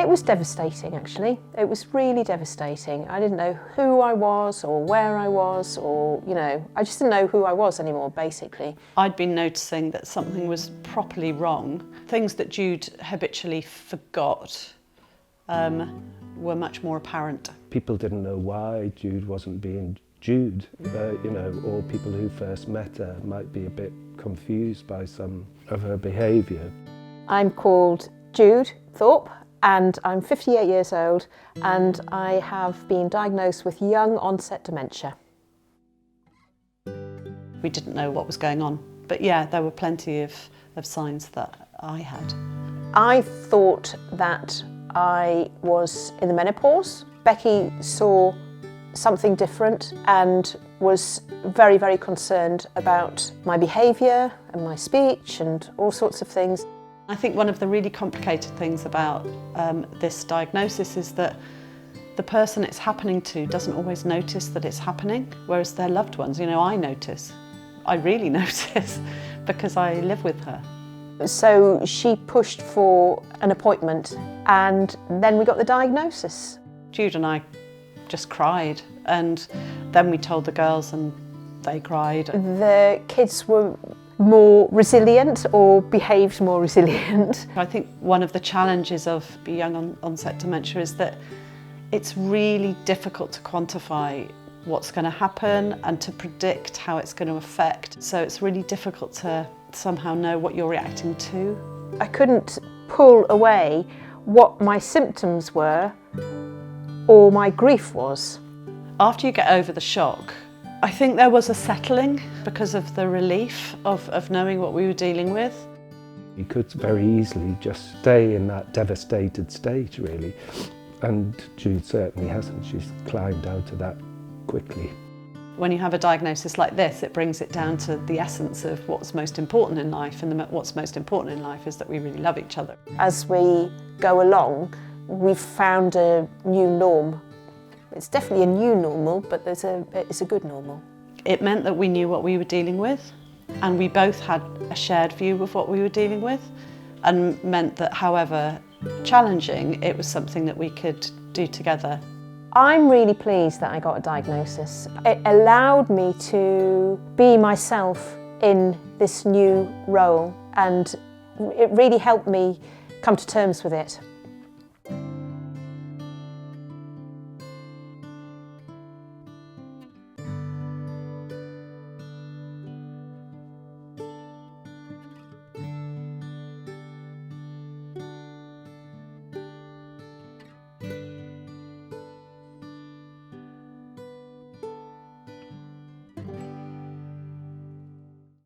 It was devastating, actually. It was really devastating. I didn't know who I was or where I was, or, I just didn't know who I was anymore, basically. I'd been noticing that something was properly wrong. Things that Jude habitually forgot were much more apparent. People didn't know why Jude wasn't being Jude, or people who first met her might be a bit confused by some of her behaviour. I'm called Jude Thorpe, and I'm 58 years old, and I have been diagnosed with young onset dementia. We didn't know what was going on, but yeah, there were plenty of signs that I had. I thought that I was in the menopause. Becky saw something different and was very, very concerned about my behaviour and my speech and all sorts of things. I think one of the really complicated things about this diagnosis is that the person it's happening to doesn't always notice that it's happening, whereas their loved ones, I notice. I really notice because I live with her. So she pushed for an appointment, and then we got the diagnosis. Jude and I just cried, and then we told the girls and they cried. The kids were more resilient or behaved more resilient. I think one of the challenges of young onset dementia is that it's really difficult to quantify what's going to happen and to predict how it's going to affect. So it's really difficult to somehow know what you're reacting to. I couldn't pull away what my symptoms were or my grief was. After you get over the shock, I think there was a settling because of the relief of knowing what we were dealing with. You could very easily just stay in that devastated state, really. And Jude certainly hasn't. She's climbed out of that quickly. When you have a diagnosis like this, it brings it down to the essence of what's most important in life, and what's most important in life is that we really love each other. As we go along, we've found a new norm. It's definitely a new normal, but it's a good normal. It meant that we knew what we were dealing with, and we both had a shared view of what we were dealing with, and meant that however challenging, it was something that we could do together. I'm really pleased that I got a diagnosis. It allowed me to be myself in this new role, and it really helped me come to terms with it.